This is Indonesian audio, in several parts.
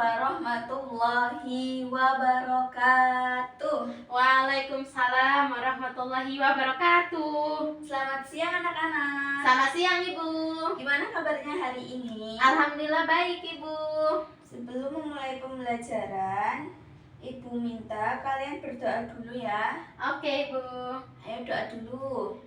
warahmatullahi wabarakatuh. Waalaikumsalam warahmatullahi wabarakatuh. Selamat siang anak-anak. Selamat siang Ibu. Gimana kabarnya hari ini? Alhamdulillah baik Ibu. Sebelum memulai pembelajaran, Ibu minta kalian berdoa dulu ya. Oke Ibu. Ayo doa dulu.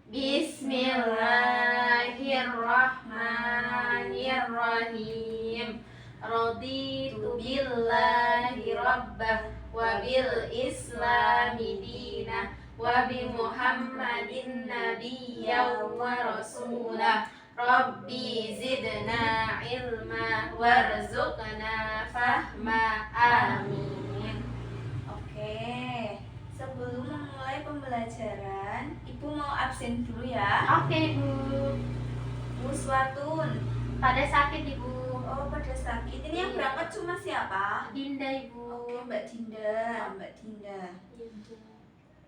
Bismillahirrahmanirrahim. Raditu billahi rabbah wa bil islami dinah wa bi Muhammadin nabiyya wa rasulah. Rabbi zidna ilma warzuqna fahma. Amin. Oke, sebelum memulai pembelajaran, Ibu mau absen dulu ya. Oke Bu. Muswatun. Pada sakit Ibu. Oh, pada sakit. Ini yang berangkat cuma siapa? Dinda Ibu. Oke, Mbak Dinda.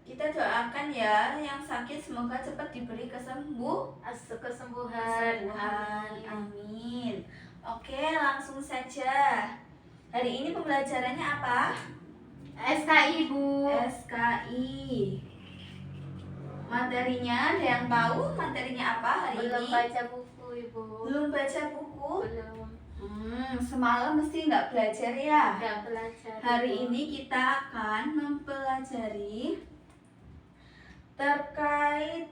Kita doakan ya yang sakit semoga cepat diberi Kesembuhan. Amin. Oke, langsung saja. Hari ini pembelajarannya apa? SKI Bu. SKI. Materinya ada yang tahu materinya apa hari Belum ini? baca buku Ibu. Belum baca buku? Belum. Semalam mesti nggak belajar ya? Nggak belajar. Hari Ibu. ini kita akan mempelajari terkait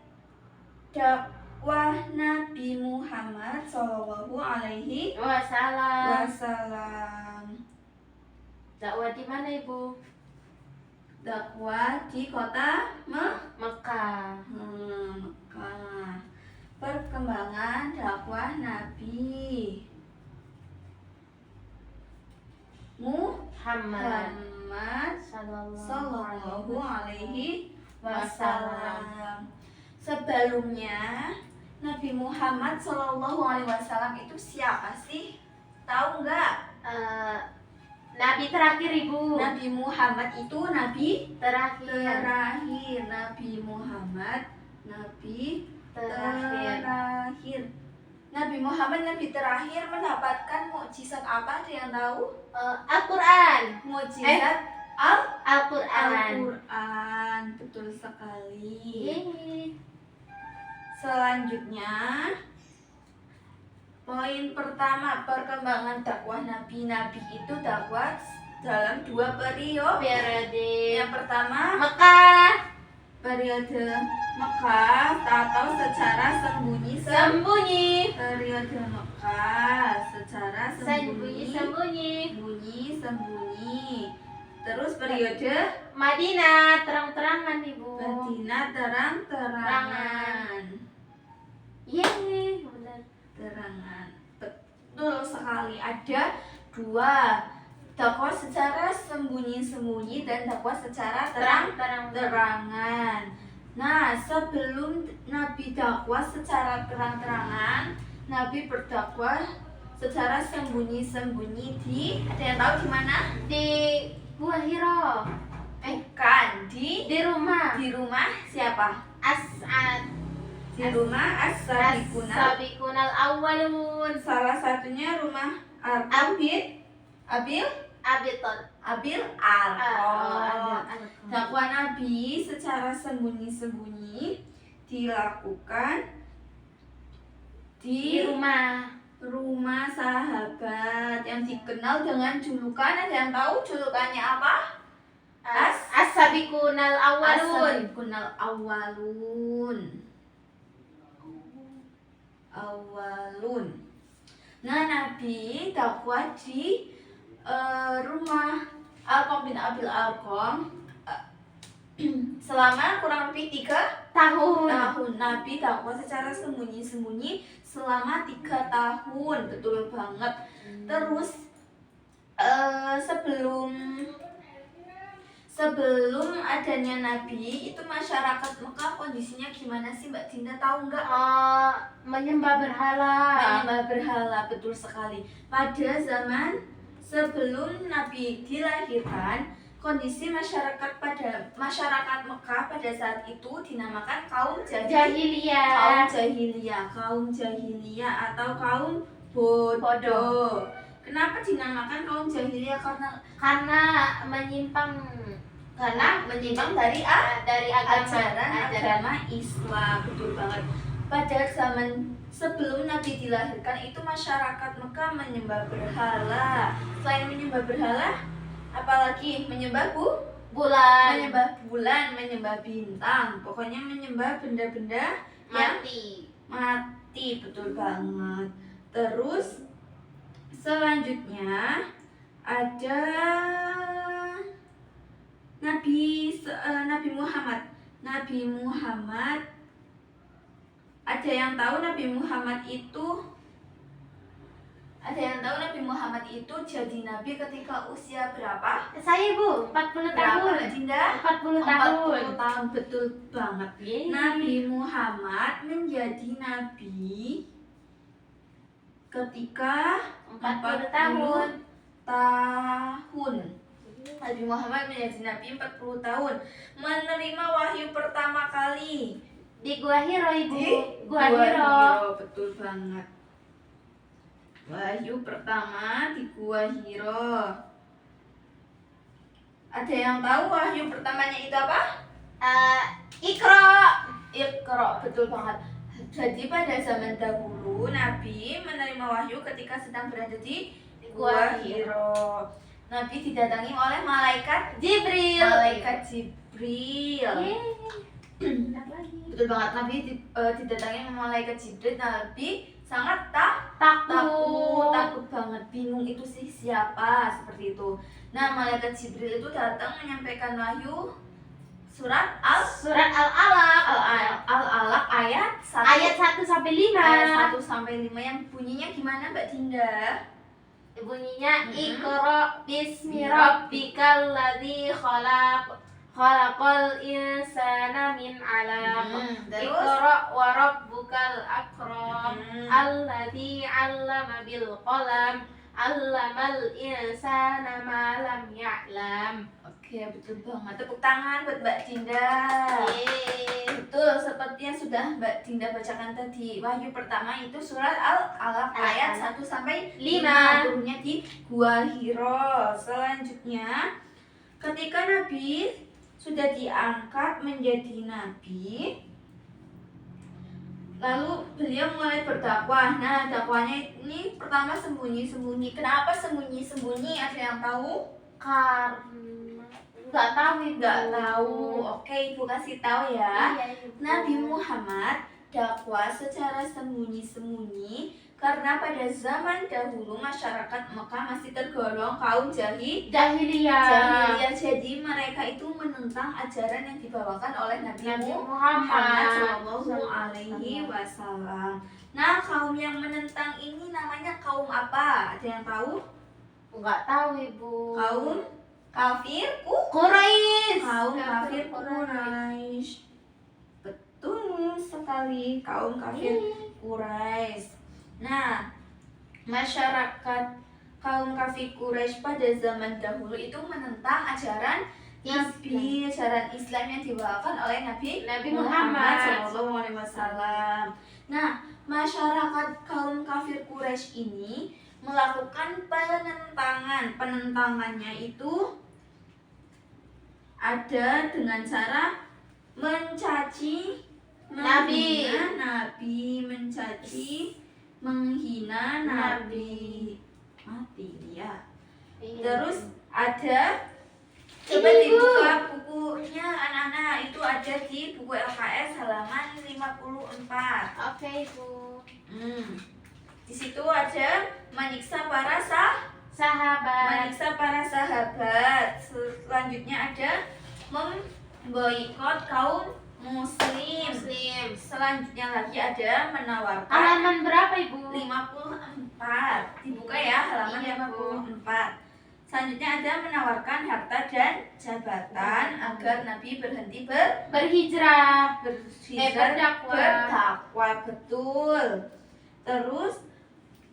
dakwah Nabi Muhammad Shallallahu Alaihi Wassalam. Wasallam. Dakwah di mana Ibu? Dakwah di kota Mekah. Mekah. Perkembangan dakwah Nabi Muhammad Muhammad Sallallahu Sallallahu Alaihi Alaihi Wasallam. Sebelumnya Nabi Muhammad Sallallahu Alaihi Wasallam itu siapa sih? Tahu nggak? Nabi terakhir Ibu. Nabi Muhammad itu nabi Terakhir. Nabi Muhammad nabi Terakhir. terakhir. Nabi Muhammad nabi terakhir mendapatkan mukjizat apa? Ada yang tahu? Al-Quran. Mukjizat Al-Quran. Al-Quran. Betul sekali. Yeay. Selanjutnya, poin pertama, perkembangan dakwah nabi-nabi itu dakwah dalam dua periode. Periode Yang pertama, Mekah. periode Mekah atau secara Sembunyi. periode Mekah secara Sembunyi. sembunyi. Terus periode Madinah terang-terangan Ibu. Madinah terang-terangan. Yeay, benar. Terangan. Betul sekali. Ada dua, dakwah secara sembunyi-sembunyi dan dakwah secara terang-terangan. Nah, sebelum Nabi dakwah secara terang-terangan, Nabi berdakwah secara sembunyi-sembunyi di, ada yang tahu di mana? Di Gua Hiro. Bukan, di Rumah siapa? As'ad. Di rumah As-Sabiqunal. Sabiqunal awwalun. Salah satunya rumah Abil Abiton. Arqam. Dakwah Nabi secara sembunyi-sembunyi dilakukan di rumah sahabat yang dikenal dengan julukan, ada yang tahu julukannya apa? As-Sabiqunal awwalun. As-Sabiqunal awwalun. Nah, Nabi dakwah di rumah Alqam bin Abil Alqam selama kurang lebih 3 Tahun. Nabi dakwah secara sembunyi-sembunyi selama 3 tahun. Betul banget. Terus sebelum adanya Nabi itu masyarakat Mekah kondisinya gimana sih Mbak Dinda, tahu nggak? Menyembah berhala. Menyembah berhala, betul sekali. Pada zaman sebelum Nabi dilahirkan, kondisi masyarakat Mekah pada saat itu dinamakan kaum Jahiliyah. kaum jahiliyah atau kaum bodoh. Kenapa dinamakan kaum jahiliyah? Karena menyimpang Dari dari agama agama Islam. Betul banget. Pada zaman sebelum Nabi dilahirkan itu masyarakat Mekah menyembah berhala. Selain menyembah berhala, apalagi menyembah bulan bulan, menyembah bintang. Pokoknya menyembah benda-benda yang mati. Betul banget. Terus selanjutnya ada Nabi Muhammad. Ada yang tahu Nabi Muhammad itu jadi nabi ketika usia berapa? Saya Bu, 40 tahun. Mbak Dinda? 40 tahun. 40 tahun, betul banget. Nabi Muhammad menjadi nabi ketika 40 tahun. Nabi Muhammad menjadi nabi 40 tahun. Menerima wahyu pertama kali Di Gua Hiro, Ibu. di Gua Hiro. Betul banget. Wahyu pertama di Gua Hiro. Ada yang tahu wahyu pertamanya itu apa? Iqra, betul banget. Jadi pada zaman dahulu Nabi menerima wahyu ketika sedang berada di Gua Hiro. Nabi didatangi oleh malaikat Jibril. Betul banget. Nabi didatangi oleh malaikat Jibril. Nabi sangat takut banget, bingung itu sih siapa, seperti itu. Nah, malaikat Jibril itu datang menyampaikan wahyu surat Al-Alaq ayat 1 sampai 5. Ayat 1 sampai 5 yang bunyinya gimana Mbak Dinda? Bunyinya Iqra bismi rabbikal ladzi khalaqal insana min 'alaq. Terus? Iqra wa rabbukal akram alladzi 'allama bil qalam 'allamal insana ma lam ya'lam. Oke, betul banget. Tepuk tangan buat Mbak Dinda. Betul, seperti yang sudah Mbak Dinda bacakan tadi. Wahyu pertama itu surat Al-Alaq ayat 1 sampai 5. Turunnya di Gua Hiro. Selanjutnya, ketika Nabi sudah diangkat menjadi nabi, lalu beliau mulai berdakwah. Nah, dakwahnya ini pertama sembunyi-sembunyi. Kenapa sembunyi-sembunyi? Ada yang tahu? Karena nggak tahu. Oke, Ibu kasih tahu ya. Iya, Ibu. Nabi Muhammad dakwah secara sembunyi-sembunyi karena pada zaman dahulu masyarakat Mekah masih tergolong kaum jahiliyah. Jadi mereka itu menentang ajaran yang dibawakan oleh Nabi Muhammad Shallallahu Alaihi Wasallam. Nah, kaum yang menentang ini namanya kaum apa? Ada yang tahu? Nggak tahu, Ibu. Kaum kafir Quraisy. Kaum kafir Quraisy. Betul sekali, kaum kafir Quraisy. Nah, masyarakat kaum kafir Quraisy pada zaman dahulu itu menentang ajaran Nabi, ajaran Islam yang dibawakan oleh Nabi Muhammad SAW. Nah, masyarakat kaum kafir Quraisy ini melakukan penentangan. Penentangannya itu ada dengan cara mencaci menghina Nabi. Mati ya. Terus ada, coba dibuka bukunya anak-anak, itu ada di buku LKS halaman 54. Oke, Ibu. Di situ ada menyiksa para sahabat. Selanjutnya ada memboikot kaum muslim. Selanjutnya lagi ada menawarkan. Halaman berapa, Ibu? 54. Dibuka ya, halaman 54. Selanjutnya ada menawarkan harta dan jabatan agar Nabi berhenti berhijrah. berdakwah. Betul. Terus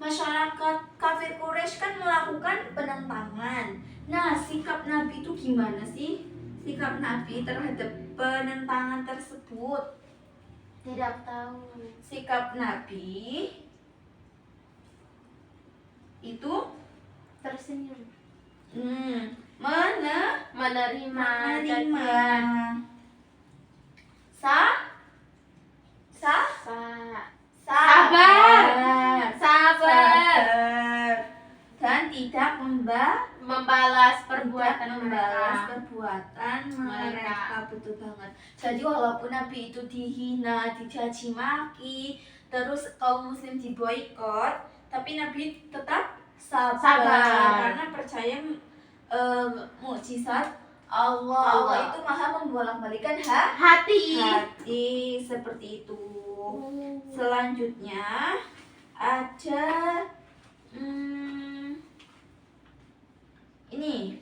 masyarakat kafir Quraisy kan melakukan penentangan. Nah, sikap Nabi itu gimana sih? Sikap Nabi terhadap penentangan tersebut? Tidak tahu. Sikap Nabi itu Tersenyum. Menerima Menerima. Sa Sabar. sabar dan tidak Membalas perbuatan membalas mereka. perbuatan mereka. Mereka. Betul banget. Jadi walaupun Nabi itu dihina, dicaci maki, terus kaum muslim diboikot, tapi Nabi tetap Sabar. karena percaya mukjizat Allah. Allah. Itu maha membolak-balikan Hati. hati, seperti itu. Selanjutnya ada ini,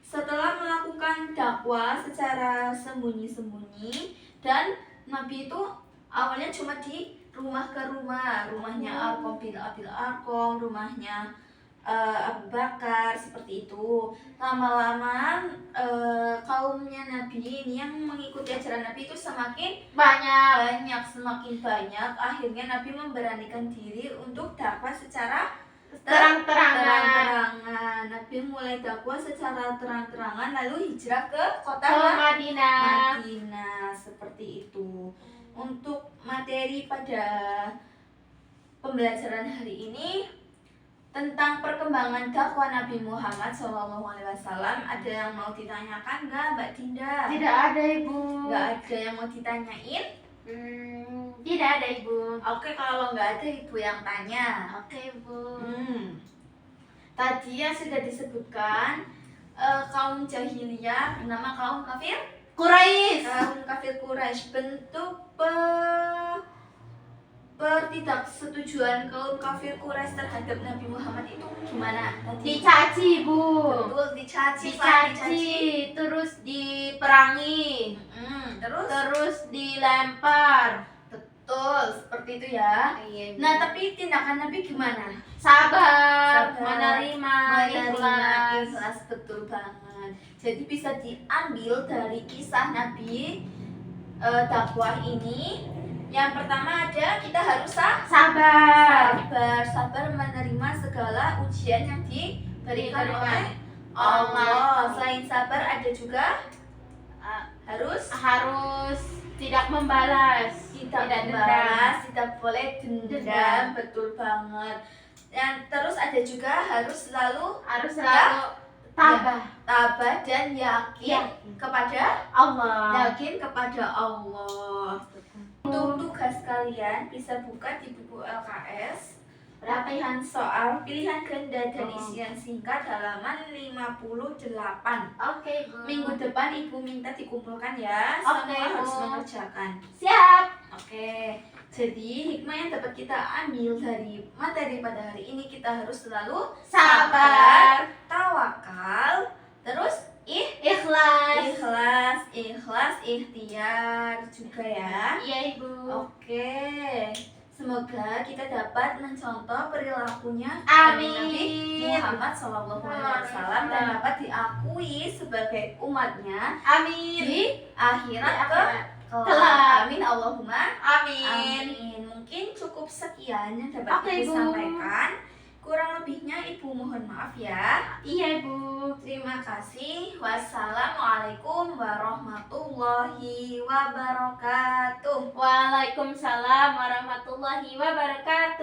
setelah melakukan dakwah secara sembunyi-sembunyi, dan Nabi itu awalnya cuma di rumah ke rumah, rumahnya Arqam bin Abil Arqam, rumahnya Abu Bakar, seperti itu. Lama-lama kaumnya Nabi ini yang mengikuti ajaran Nabi itu semakin Banyak. semakin banyak. Akhirnya Nabi memberanikan diri untuk dakwah secara Terang-terangan. terang-terangan. Nabi mulai dakwah secara terang-terangan, lalu hijrah ke kota Ke Madinah. Madinah, seperti itu. Untuk materi pada pembelajaran hari ini tentang perkembangan dakwah Nabi Muhammad SAW, ada yang mau ditanyakan nggak, Mbak Dinda? Tidak ada, Ibu. Nggak ada yang mau ditanyain? Tidak ada, Ibu. Oke, kalau nggak ada, Ibu yang tanya. Oke, Ibu. Tadi yang sudah disebutkan, kaum jahiliyah bernama kaum kafir Quraisy. kaum kafir Quraisy. Bentuk ketidaksetujuan kaum kafir Quraisy terhadap Nabi Muhammad itu gimana tadi? Dicaci, Bu. Betul, dicaci, Pak, Dicaci, terus diperangi, terus dilempar. Betul, seperti itu ya. Iya, Bu. Nah, tapi tindakan Nabi gimana? Sabar, Sabar, menerima, ikhlas. ikhlas, betul banget. Jadi bisa diambil dari kisah Nabi dakwah ini. Yang pertama ada, kita harus Sabar. sabar menerima segala ujian yang diberikan Diberikan oleh Allah. Allah. Selain sabar ada juga harus tidak membalas, tidak dendam. membalas, tidak boleh dendam, Dendam. betul banget. Dan terus ada juga harus selalu Harus selalu tabah. tabah dan yakin kepada Allah. Allah. Untuk tugas kalian bisa buka di buku LKS latihan soal pilihan ganda dan isian singkat halaman 58. Oke, Bu. Minggu depan Ibu minta dikumpulkan ya. Oke, Semua harus Bu. mengerjakan. Siap. Oke. Jadi hikmah yang dapat kita ambil dari materi pada hari ini, kita harus selalu Sabar. tawakal, terus Ikhlas. ikhlas, ikhtiar juga ya. Iya, Ibu. Oke. Semoga kita dapat mencontoh perilakunya Amin. Nabi Muhammad SAW dan dapat diakui sebagai umatnya Amin. di akhirat kelak. Kelak. Amin Allahumma Amin. amin. Mungkin cukup sekian yang dapat Oke, Ibu Bu. sampaikan. Kurang lebihnya Ibu mohon maaf ya. Iya, Bu. Terima kasih. Wassalamualaikum warahmatullahi wabarakatuh. Waalaikumsalam warahmatullahi wabarakatuh.